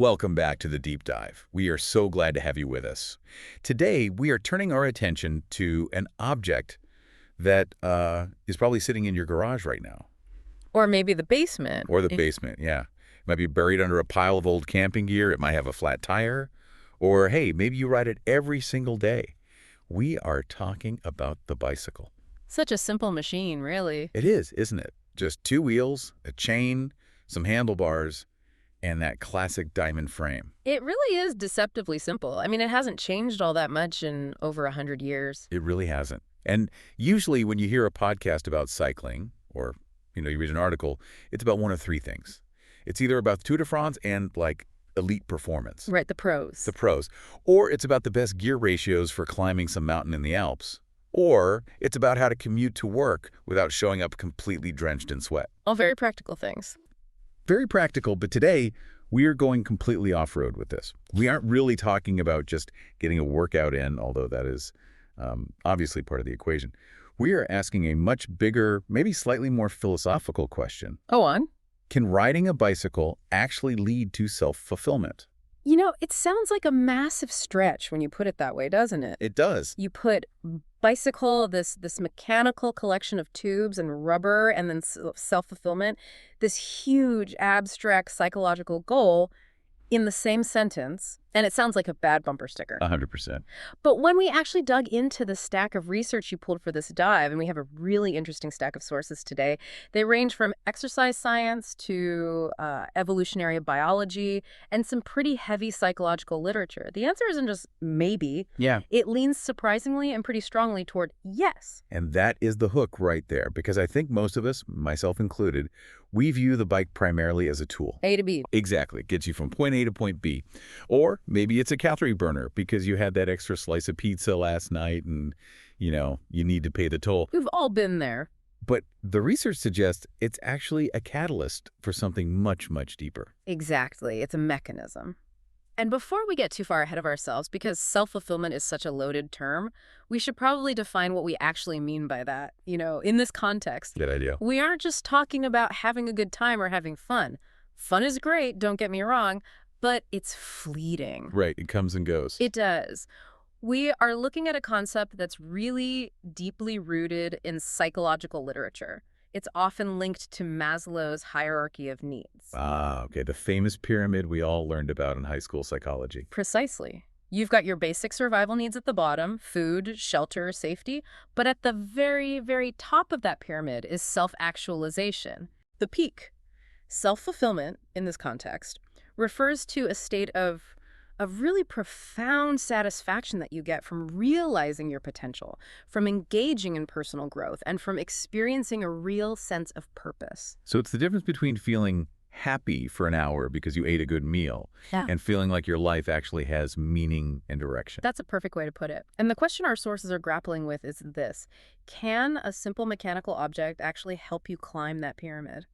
Welcome back to the Deep Dive. We are so glad to have you with us. Today, we are turning our attention to an object that is probably sitting in your garage right now. Or maybe the basement. Or the basement, yeah. It might be buried under a pile of old camping gear. It might have a flat tire. Or, hey, maybe you ride it every single day. We are talking about the bicycle. Such a simple machine, really. It is, isn't it? Just two wheels, a chain, some handlebars, and that classic diamond frame. It really is deceptively simple. I mean, it hasn't changed all that much in over 100 years. It really hasn't. And usually when you hear a podcast about cycling, or, you read an article, it's about one of three things. It's either about Tour de France and, like, elite performance. Right, the pros. The pros. Or it's about the best gear ratios for climbing some mountain in the Alps. Or it's about how to commute to work without showing up completely drenched in sweat. All very practical things. Very practical, but today we are going completely off-road with this. We aren't really talking about just getting a workout in, although that is obviously part of the equation. We are asking a much bigger, maybe slightly more philosophical question. Go on. Can riding a bicycle actually lead to self-fulfillment? You know, it sounds like a massive stretch when you put it that way, doesn't it? It does. You put bicycle, this mechanical collection of tubes and rubber, and then self-fulfillment, this huge abstract psychological goal in the same sentence, and it sounds like a bad bumper sticker. 100%. But when we actually dug into the stack of research you pulled for this dive, and we have a really interesting stack of sources today, they range from exercise science to evolutionary biology and some pretty heavy psychological literature. The answer isn't just maybe. Yeah. It leans surprisingly and pretty strongly toward yes. And that is the hook right there, because I think most of us, myself included, we view the bike primarily as a tool. A to B. Exactly. It gets you from point A to point B. Or maybe it's a calorie burner because you had that extra slice of pizza last night and, you need to pay the toll. We've all been there. But the research suggests it's actually a catalyst for something much, much deeper. Exactly. It's a mechanism. And before we get too far ahead of ourselves, because self-fulfillment is such a loaded term, we should probably define what we actually mean by that. In this context, Good idea. we aren't just talking about having a good time or having fun. Fun is great, don't get me wrong, but it's fleeting. Right. It comes and goes. It does. We are looking at a concept that's really deeply rooted in psychological literature. It's often linked to Maslow's hierarchy of needs. Ah, okay. The famous pyramid we all learned about in high school psychology. Precisely. You've got your basic survival needs at the bottom, food, shelter, safety, but at the very, very top of that pyramid is self-actualization, the peak. Self-fulfillment, in this context, refers to a state of really profound satisfaction that you get from realizing your potential, from engaging in personal growth, and from experiencing a real sense of purpose. So it's the difference between feeling happy for an hour because you ate a good meal and feeling like your life actually has meaning and direction. That's a perfect way to put it. And the question our sources are grappling with is this: can a simple mechanical object actually help you climb that pyramid?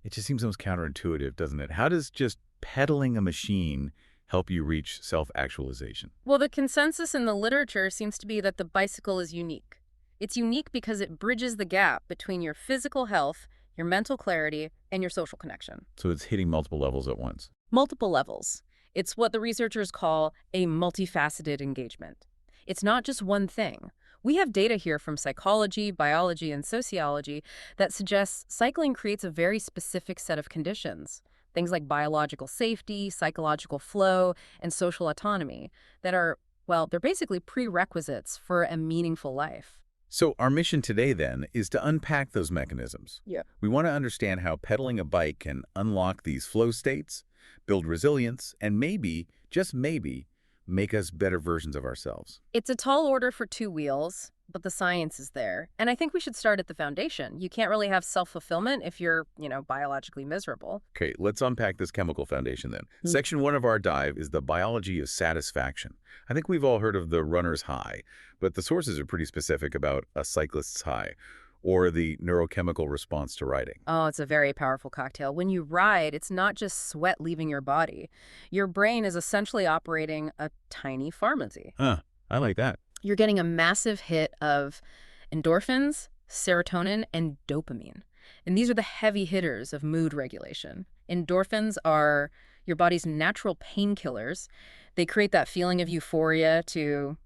It just seems almost counterintuitive, doesn't it? How does just pedaling a machine help you reach self-actualization? Well, the consensus in the literature seems to be that the bicycle is unique. It's unique because it bridges the gap between your physical health, your mental clarity, and your social connection. So it's hitting multiple levels at once. Multiple levels. It's what the researchers call a multifaceted engagement. It's not just one thing. We have data here from psychology, biology, and sociology that suggests cycling creates a very specific set of conditions. Things like biological safety, psychological flow, and social autonomy that are, well, they're basically prerequisites for a meaningful life. So our mission today, then, is to unpack those mechanisms. Yeah. We want to understand how pedaling a bike can unlock these flow states, build resilience, and maybe, just maybe, make us better versions of ourselves. It's a tall order for two wheels, but the science is there. And I think we should start at the foundation. You can't really have self-fulfillment if you're, biologically miserable. Okay, let's unpack this chemical foundation then. Section 1 of our dive is the biology of satisfaction. I think we've all heard of the runner's high, but the sources are pretty specific about a cyclist's high, or the neurochemical response to riding. Oh, it's a very powerful cocktail. When you ride, it's not just sweat leaving your body. Your brain is essentially operating a tiny pharmacy. Huh, I like that. You're getting a massive hit of endorphins, serotonin, and dopamine. And these are the heavy hitters of mood regulation. Endorphins are, your body's natural painkillers. They create that feeling of euphoria to,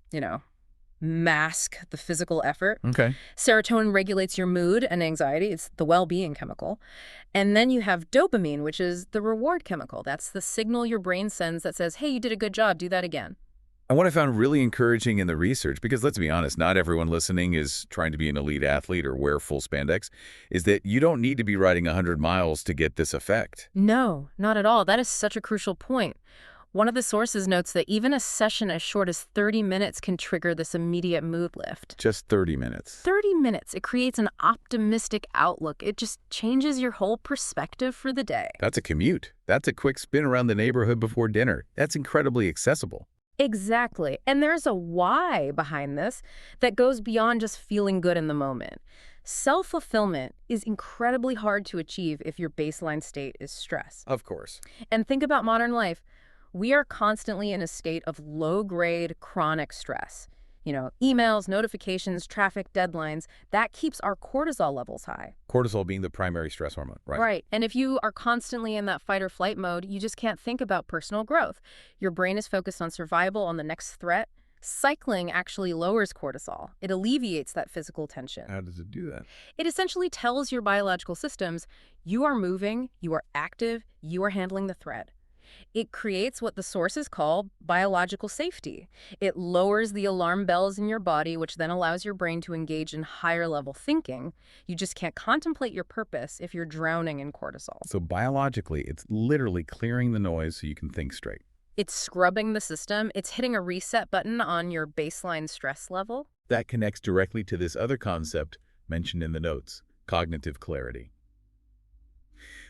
mask the physical effort. Okay. Serotonin regulates your mood and anxiety. It's the well-being chemical. And then you have dopamine, which is the reward chemical. That's the signal your brain sends that says, hey, you did a good job, do that again. And what I found really encouraging in the research, because let's be honest, not everyone listening is trying to be an elite athlete or wear full spandex, is that you don't need to be riding 100 miles to get this effect. No, not at all. That is such a crucial point. One of the sources notes that even a session as short as 30 minutes can trigger this immediate mood lift. Just 30 minutes. 30 minutes. It creates an optimistic outlook. It just changes your whole perspective for the day. That's a commute. That's a quick spin around the neighborhood before dinner. That's incredibly accessible. Exactly. And there's a why behind this that goes beyond just feeling good in the moment. Self-fulfillment is incredibly hard to achieve if your baseline state is stress. Of course. And think about modern life. We are constantly in a state of low-grade chronic stress. Emails, notifications, traffic, deadlines, that keeps our cortisol levels high. Cortisol being the primary stress hormone, right? Right. And if you are constantly in that fight or flight mode, you just can't think about personal growth. Your brain is focused on survival, on the next threat. Cycling actually lowers cortisol. It alleviates that physical tension. How does it do that? It essentially tells your biological systems, you are moving, you are active, you are handling the threat. It creates what the sources call biological safety. It lowers the alarm bells in your body, which then allows your brain to engage in higher level thinking. You just can't contemplate your purpose if you're drowning in cortisol. So biologically, it's literally clearing the noise so you can think straight. It's scrubbing the system. It's hitting a reset button on your baseline stress level. That connects directly to this other concept mentioned in the notes, cognitive clarity.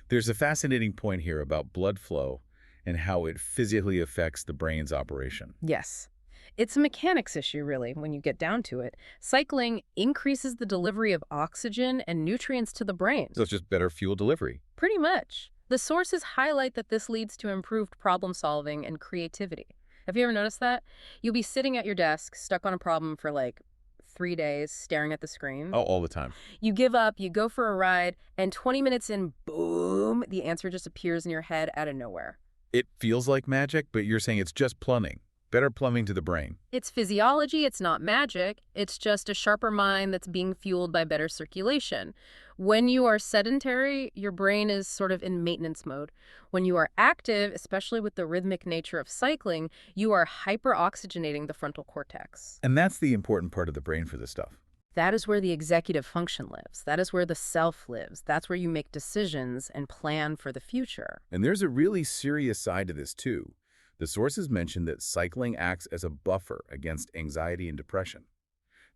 There's a fascinating point here about blood flow and how it physically affects the brain's operation. Yes. It's a mechanics issue, really, when you get down to it. Cycling increases the delivery of oxygen and nutrients to the brain. So it's just better fuel delivery. Pretty much. The sources highlight that this leads to improved problem solving and creativity. Have you ever noticed that? You'll be sitting at your desk, stuck on a problem for like 3 days, staring at the screen. Oh, all the time. You give up, you go for a ride, and 20 minutes in, boom, the answer just appears in your head out of nowhere. It feels like magic, but you're saying it's just plumbing. Better plumbing to the brain. It's physiology, it's not magic. It's just a sharper mind that's being fueled by better circulation. When you are sedentary, your brain is sort of in maintenance mode. When you are active, especially with the rhythmic nature of cycling, you are hyperoxygenating the frontal cortex. And that's the important part of the brain for this stuff. That is where the executive function lives. That is where the self lives. That's where you make decisions and plan for the future. And there's a really serious side to this, too. The sources mention that cycling acts as a buffer against anxiety and depression.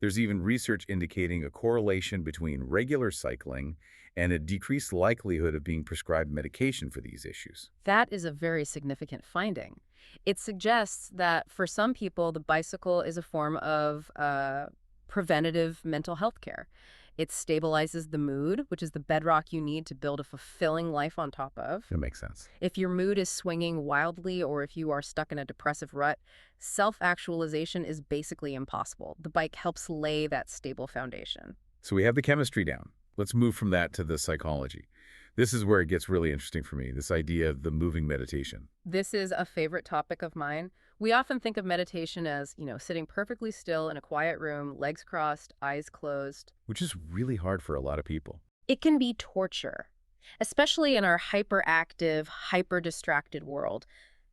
There's even research indicating a correlation between regular cycling and a decreased likelihood of being prescribed medication for these issues. That is a very significant finding. It suggests that for some people, the bicycle is a form of preventative mental health care. It stabilizes the mood, which is the bedrock you need to build a fulfilling life on top of. That makes sense. If your mood is swinging wildly or if you are stuck in a depressive rut, self-actualization is basically impossible. The bike helps lay that stable foundation. So we have the chemistry down. Let's move from that to the psychology. This is where it gets really interesting for me, this idea of the moving meditation. This is a favorite topic of mine. We often think of meditation as, sitting perfectly still in a quiet room, legs crossed, eyes closed. Which is really hard for a lot of people. It can be torture, especially in our hyperactive, hyper-distracted world.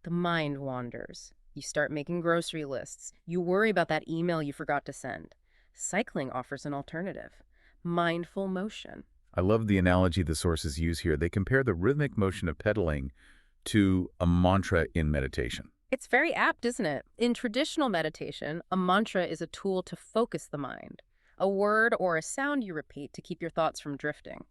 The mind wanders. You start making grocery lists. You worry about that email you forgot to send. Cycling offers an alternative. Mindful motion. I love the analogy the sources use here. They compare the rhythmic motion of pedaling to a mantra in meditation. It's very apt, isn't it? In traditional meditation, a mantra is a tool to focus the mind, a word or a sound you repeat to keep your thoughts from drifting.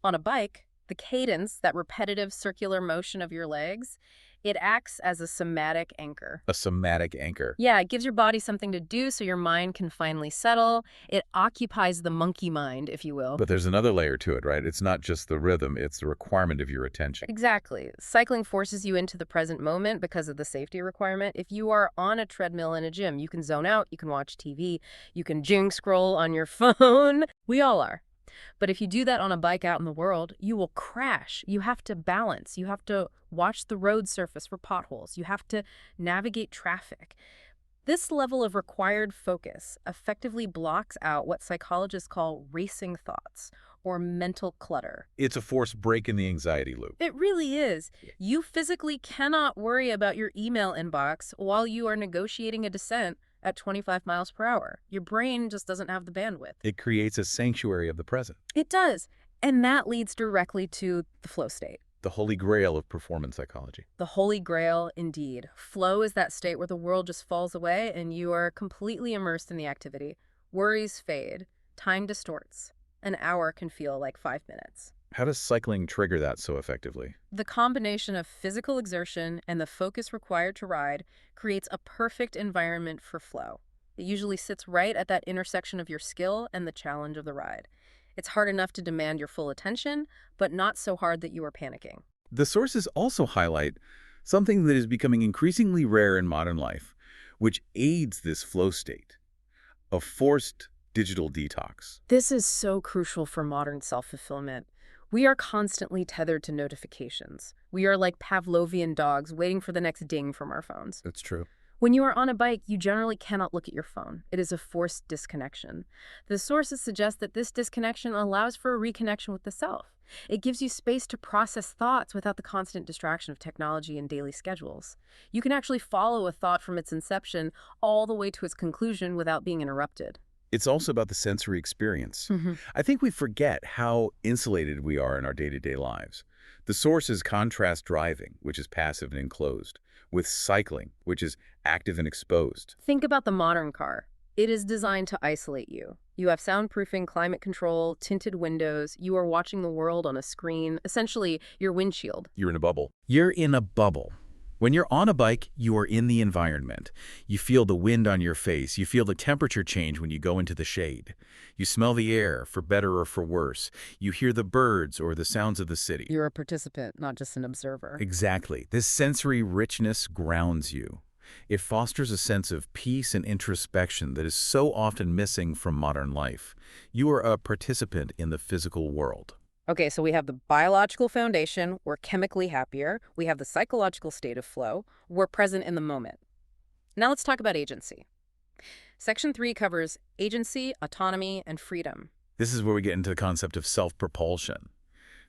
On a bike, the cadence, that repetitive circular motion of your legs, it acts as a somatic anchor. A somatic anchor. Yeah, it gives your body something to do so your mind can finally settle. It occupies the monkey mind, if you will. But there's another layer to it, right? It's not just the rhythm, it's the requirement of your attention. Exactly. Cycling forces you into the present moment because of the safety requirement. If you are on a treadmill in a gym, you can zone out, you can watch TV, you can jing scroll on your phone. We all are. But if you do that on a bike out in the world, you will crash. You have to balance. You have to watch the road surface for potholes. You have to navigate traffic. This level of required focus effectively blocks out what psychologists call racing thoughts or mental clutter. It's a forced break in the anxiety loop. It really is. You physically cannot worry about your email inbox while you are negotiating a descent at 25 miles per hour. Your brain just doesn't have the bandwidth. It creates a sanctuary of the present, It does. And that leads directly to the flow state. the holy grail of performance psychology. The holy grail, indeed. Flow is that state where the world just falls away and you are completely immersed in the activity. Worries fade. Time distorts. An hour can feel like 5 minutes. How does cycling trigger that so effectively? The combination of physical exertion and the focus required to ride creates a perfect environment for flow. It usually sits right at that intersection of your skill and the challenge of the ride. It's hard enough to demand your full attention, but not so hard that you are panicking. The sources also highlight something that is becoming increasingly rare in modern life, which aids this flow state: a forced digital detox. This is so crucial for modern self-fulfillment. We are constantly tethered to notifications. We are like Pavlovian dogs waiting for the next ding from our phones. That's true. When you are on a bike, you generally cannot look at your phone. It is a forced disconnection. The sources suggest that this disconnection allows for a reconnection with the self. It gives you space to process thoughts without the constant distraction of technology and daily schedules. You can actually follow a thought from its inception all the way to its conclusion without being interrupted. It's also about the sensory experience. I think we forget how insulated we are in our day-to-day lives. The sources contrast driving, which is passive and enclosed, with cycling, which is active and exposed. Think about the modern car. It is designed to isolate you. You have soundproofing, climate control, tinted windows. You are watching the world on a screen, essentially your windshield. You're in a bubble. You're in a bubble. When you're on a bike, you are in the environment. You feel the wind on your face. You feel the temperature change when you go into the shade. You smell the air, for better or for worse. You hear the birds or the sounds of the city. You're a participant, not just an observer. Exactly. This sensory richness grounds you. It fosters a sense of peace and introspection that is so often missing from modern life. You are a participant in the physical world. Okay, so we have the biological foundation, we're chemically happier. We have the psychological state of flow, we're present in the moment. Now let's talk about agency. Section 3 covers agency, autonomy, and freedom. This is where we get into the concept of self-propulsion.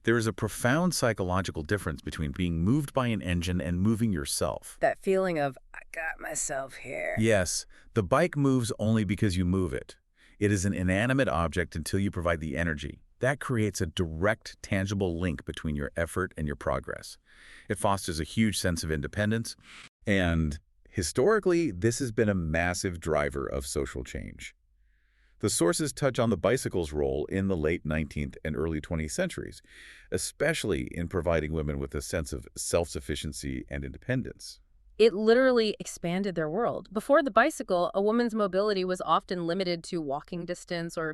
There is a profound psychological difference between being moved by an engine and moving yourself. That feeling of, I got myself here. Yes, the bike moves only because you move it. It is an inanimate object until you provide the energy. That creates a direct, tangible link between your effort and your progress. It fosters a huge sense of independence, and historically, this has been a massive driver of social change. The sources touch on the bicycle's role in the late 19th and early 20th centuries, especially in providing women with a sense of self-sufficiency and independence. It literally expanded their world. Before the bicycle, a woman's mobility was often limited to walking distance or,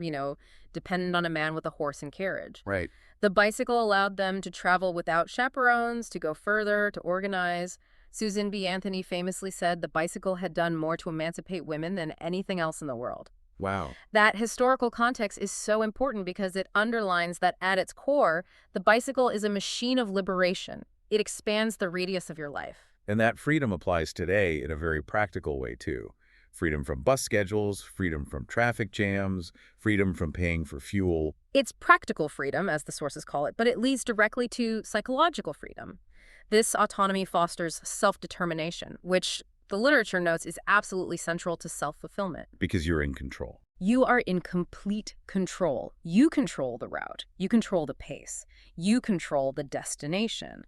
dependent on a man with a horse and carriage. Right. The bicycle allowed them to travel without chaperones, to go further, to organize. Susan B. Anthony famously said the bicycle had done more to emancipate women than anything else in the world. Wow. That historical context is so important because it underlines that at its core, the bicycle is a machine of liberation. It expands the radius of your life. And that freedom applies today in a very practical way, too. Freedom from bus schedules, freedom from traffic jams, freedom from paying for fuel. It's practical freedom, as the sources call it, but it leads directly to psychological freedom. This autonomy fosters self-determination, which the literature notes is absolutely central to self-fulfillment. Because you're in control. You are in complete control. You control the route. You control the pace. You control the destination.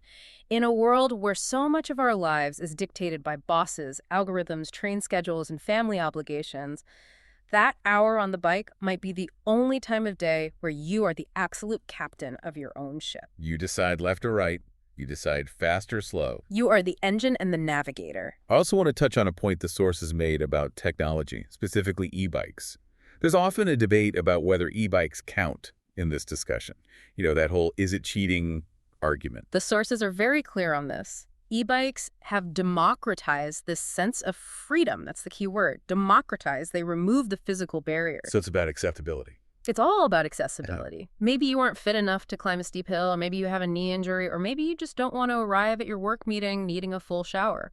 In a world where so much of our lives is dictated by bosses, algorithms, train schedules, and family obligations, that hour on the bike might be the only time of day where you are the absolute captain of your own ship. You decide left or right. You decide fast or slow. You are the engine and the navigator. I also want to touch on a point the sources made about technology, specifically e-bikes. There's often a debate about whether e-bikes count in this discussion. That whole is it cheating argument. The sources are very clear on this. E-bikes have democratized this sense of freedom. That's the key word. Democratized. They remove the physical barrier. So it's about acceptability. It's all about accessibility. Maybe you weren't fit enough to climb a steep hill, or maybe you have a knee injury, or maybe you just don't want to arrive at your work meeting needing a full shower.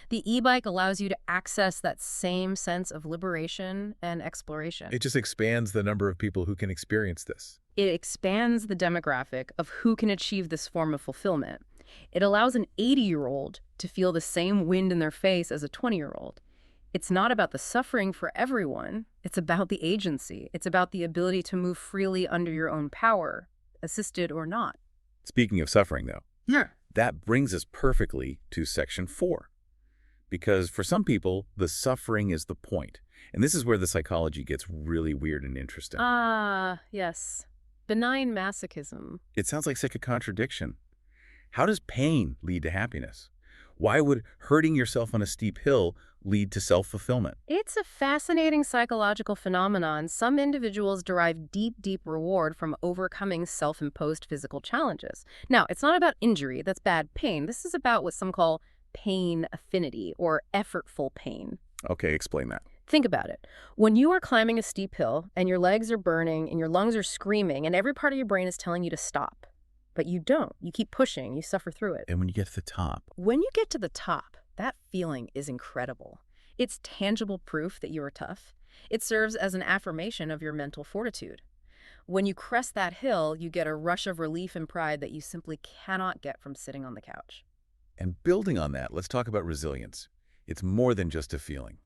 The e-bike allows you to access that same sense of liberation and exploration. It just expands the number of people who can experience this. It expands the demographic of who can achieve this form of fulfillment. It allows an 80-year-old to feel the same wind in their face as a 20-year-old. It's not about the suffering for everyone. It's about the agency. It's about the ability to move freely under your own power, assisted or not. Speaking of suffering, though, Yeah. that brings us perfectly to Section 4. Because for some people, the suffering is the point. And this is where the psychology gets really weird and interesting. Ah, yes. Benign masochism. It sounds like such a contradiction. How does pain lead to happiness? Why would hurting yourself on a steep hill lead to self-fulfillment? It's a fascinating psychological phenomenon. Some individuals derive deep, deep reward from overcoming self-imposed physical challenges. Now, it's not about injury. That's bad pain. This is about what some call pain affinity or effortful pain. Okay, explain that. Think about it. When you are climbing a steep hill and your legs are burning and your lungs are screaming and every part of your brain is telling you to stop, but you don't. You keep pushing. You suffer through it. And when you get to the top, When you get to the top, that feeling is incredible. It's tangible proof that you are tough. It serves as an affirmation of your mental fortitude. When you crest that hill, you get a rush of relief and pride that you simply cannot get from sitting on the couch. and building on that, let's talk about resilience. It's more than just a feeling.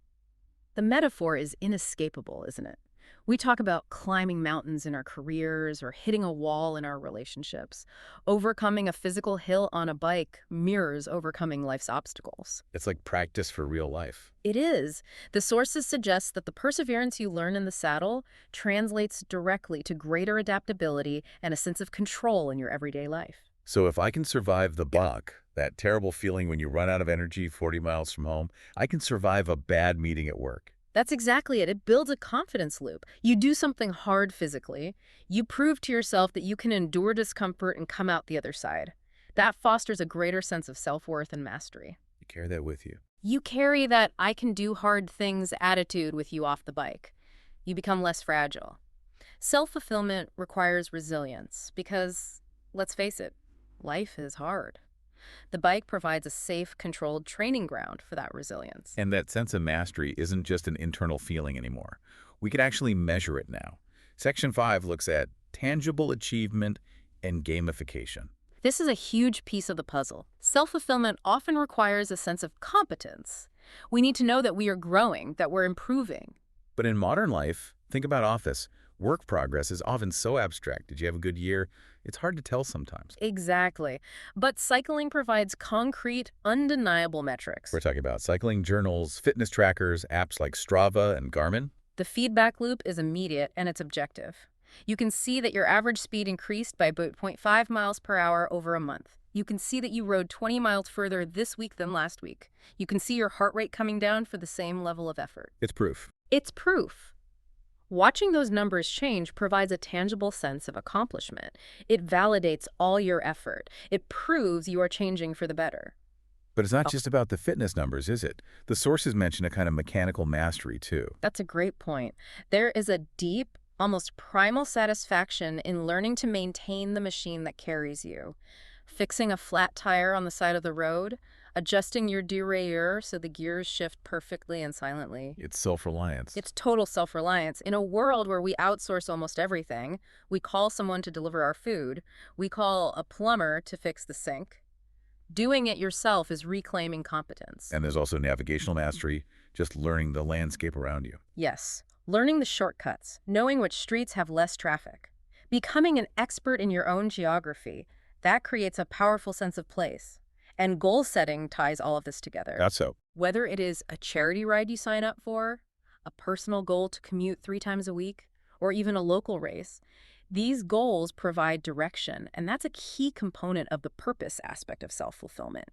The metaphor is inescapable, isn't it? We talk about climbing mountains in our careers or hitting a wall in our relationships. Overcoming a physical hill on a bike mirrors overcoming life's obstacles. It's like practice for real life. It is. The sources suggest that the perseverance you learn in the saddle translates directly to greater adaptability and a sense of control in your everyday life. So if I can survive the buck, that terrible feeling when you run out of energy 40 miles from home, I can survive a bad meeting at work. That's exactly it. It builds a confidence loop. You do something hard physically. You prove to yourself that you can endure discomfort and come out the other side. That fosters a greater sense of self-worth and mastery. You carry that with you. You carry that I can do hard things attitude with you off the bike. You become less fragile. Self-fulfillment requires resilience because, let's face it, life is hard. The bike provides a safe, controlled training ground for that resilience. And that sense of mastery isn't just an internal feeling anymore. We can actually measure it now. Section 5 looks at tangible achievement and gamification. This is a huge piece of the puzzle. Self-fulfillment often requires a sense of competence. We need to know that we are growing, that we're improving. But in modern life, think about office. Work progress is often so abstract. Did you have a good year? It's hard to tell sometimes. Exactly. But cycling provides concrete, undeniable metrics. We're talking about cycling journals, fitness trackers, apps like Strava and Garmin. The feedback loop is immediate and it's objective. You can see that your average speed increased by about 0.5 miles per hour over a month. You can see that you rode 20 miles further this week than last week. You can see your heart rate coming down for the same level of effort. It's proof. It's proof. Watching those numbers change provides a tangible sense of accomplishment. It validates all your effort. It proves you are changing for the better. But it's not just about the fitness numbers, is it? The sources mention a kind of mechanical mastery, too. That's a great point. There is a deep, almost primal satisfaction in learning to maintain the machine that carries you. Fixing a flat tire on the side of the road, adjusting your derailleur so the gears shift perfectly and silently. It's self-reliance. It's total self-reliance. In a world where we outsource almost everything, we call someone to deliver our food, we call a plumber to fix the sink. Doing it yourself is reclaiming competence. And there's also navigational mastery, just learning the landscape around you. Yes, learning the shortcuts, knowing which streets have less traffic. Becoming an expert in your own geography, that creates a powerful sense of place. And goal setting ties all of this together. That's so. Whether it is a charity ride you sign up for, a personal goal to commute 3 times a week, or even a local race, these goals provide direction, and that's a key component of the purpose aspect of self-fulfillment.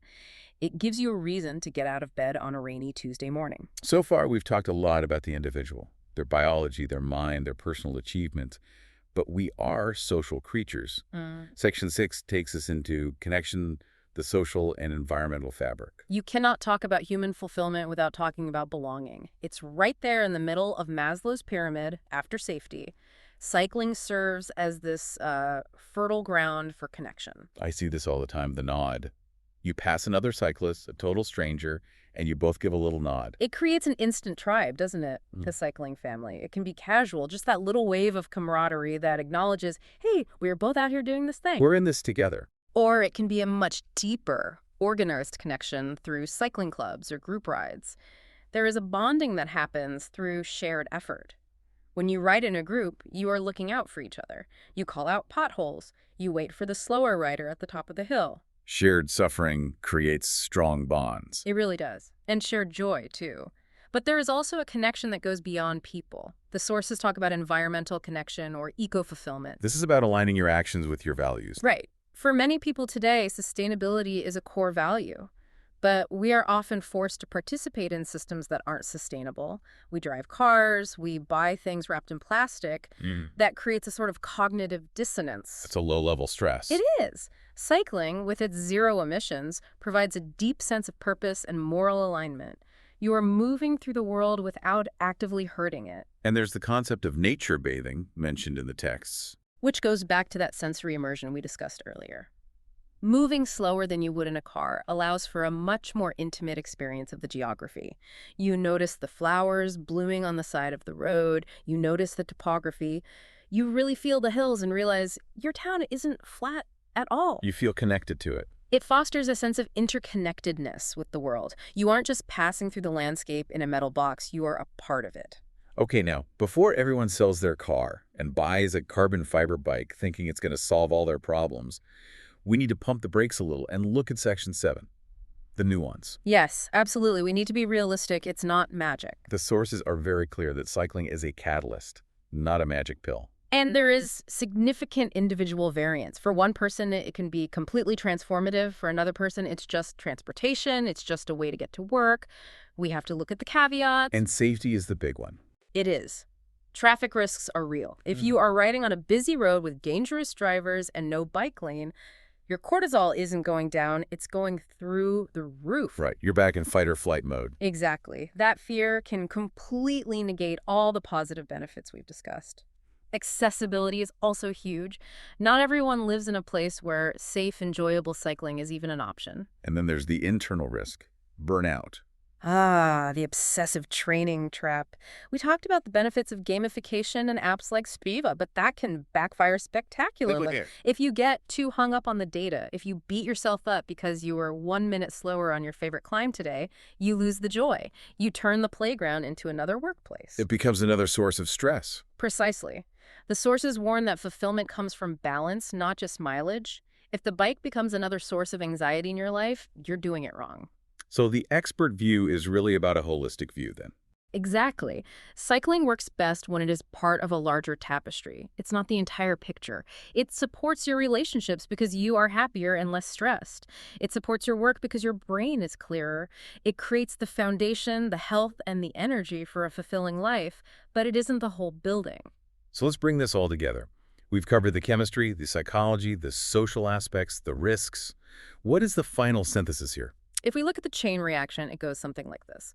It gives you a reason to get out of bed on a rainy Tuesday morning. So far, we've talked a lot about the individual, their biology, their mind, their personal achievements. But we are social creatures. Section 6 takes us into connection, the social and environmental fabric. You cannot talk about human fulfillment without talking about belonging. It's right there in the middle of Maslow's pyramid after safety. Cycling serves as this fertile ground for connection. I see this all the time, the nod. You pass another cyclist, a total stranger, and you both give a little nod. It creates an instant tribe, doesn't it, the cycling family? It can be casual, just that little wave of camaraderie that acknowledges, hey, we're both out here doing this thing. We're in this together. Or it can be a much deeper, organized connection through cycling clubs or group rides. There is a bonding that happens through shared effort. When you ride in a group, you are looking out for each other. You call out potholes. You wait for the slower rider at the top of the hill. Shared suffering creates strong bonds. It really does. And shared joy, too. But there is also a connection that goes beyond people. The sources talk about environmental connection or eco-fulfillment. This is about aligning your actions with your values. Right. For many people today, sustainability is a core value. But we are often forced to participate in systems that aren't sustainable. We drive cars, we buy things wrapped in plastic. That creates a sort of cognitive dissonance. It's a low-level stress. It is. Cycling, with its zero emissions, provides a deep sense of purpose and moral alignment. You are moving through the world without actively hurting it. And there's the concept of nature bathing mentioned in the texts. Which goes back to that sensory immersion we discussed earlier. Moving slower than you would in a car allows for a much more intimate experience of the geography. You notice the flowers blooming on the side of the road. You notice the topography. You really feel the hills and realize your town isn't flat at all. You feel connected to it. It fosters a sense of interconnectedness with the world. You aren't just passing through the landscape in a metal box. You are a part of it. Okay, now, before everyone sells their car and buys a carbon fiber bike thinking it's going to solve all their problems, we need to pump the brakes a little and look at Section 7, the nuance. Yes, absolutely. We need to be realistic. It's not magic. The sources are very clear that cycling is a catalyst, not a magic pill. And there is significant individual variance. For one person, it can be completely transformative. For another person, it's just transportation. It's just a way to get to work. We have to look at the caveats. And safety is the big one. It is. Traffic risks are real. If you are riding on a busy road with dangerous drivers and no bike lane, your cortisol isn't going down, it's going through the roof. Right, you're back in fight or flight mode. Exactly. That fear can completely negate all the positive benefits we've discussed. Accessibility is also huge. Not everyone lives in a place where safe, enjoyable cycling is even an option. And then there's the internal risk, burnout. The obsessive training trap. We talked about the benefits of gamification and apps like Spiva, but that can backfire spectacularly. If you get too hung up on the data, if you beat yourself up because you were 1 minute slower on your favorite climb today, you lose the joy. You turn the playground into another workplace. It becomes another source of stress. Precisely. The sources warn that fulfillment comes from balance, not just mileage. If the bike becomes another source of anxiety in your life, you're doing it wrong. So the expert view is really about a holistic view then. Exactly. Cycling works best when it is part of a larger tapestry. It's not the entire picture. It supports your relationships because you are happier and less stressed. It supports your work because your brain is clearer. It creates the foundation, the health, and the energy for a fulfilling life, but it isn't the whole building. So let's bring this all together. We've covered the chemistry, the psychology, the social aspects, the risks. What is the final synthesis here? If we look at the chain reaction, it goes something like this.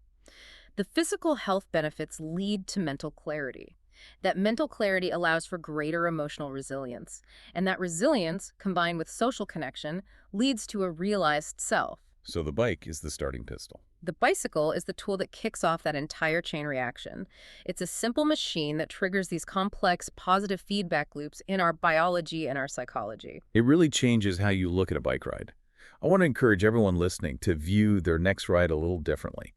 The physical health benefits lead to mental clarity. That mental clarity allows for greater emotional resilience. And that resilience, combined with social connection, leads to a realized self. So the bike is the starting pistol. The bicycle is the tool that kicks off that entire chain reaction. It's a simple machine that triggers these complex positive feedback loops in our biology and our psychology. It really changes how you look at a bike ride. I want to encourage everyone listening to view their next ride a little differently.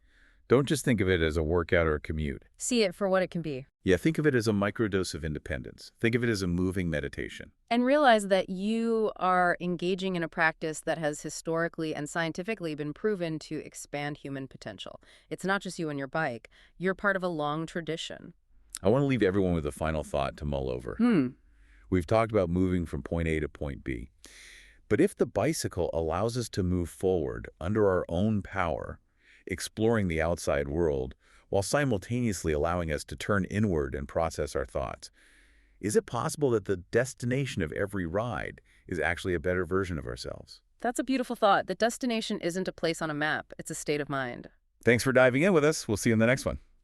Don't just think of it as a workout or a commute. See it for what it can be. Yeah, think of it as a microdose of independence. Think of it as a moving meditation. And realize that you are engaging in a practice that has historically and scientifically been proven to expand human potential. It's not just you and your bike. You're part of a long tradition. I want to leave everyone with a final thought to mull over. We've talked about moving from point A to point B. But if the bicycle allows us to move forward under our own power, exploring the outside world, while simultaneously allowing us to turn inward and process our thoughts, is it possible that the destination of every ride is actually a better version of ourselves? That's a beautiful thought. The destination isn't a place on a map. It's a state of mind. Thanks for diving in with us. We'll see you in the next one.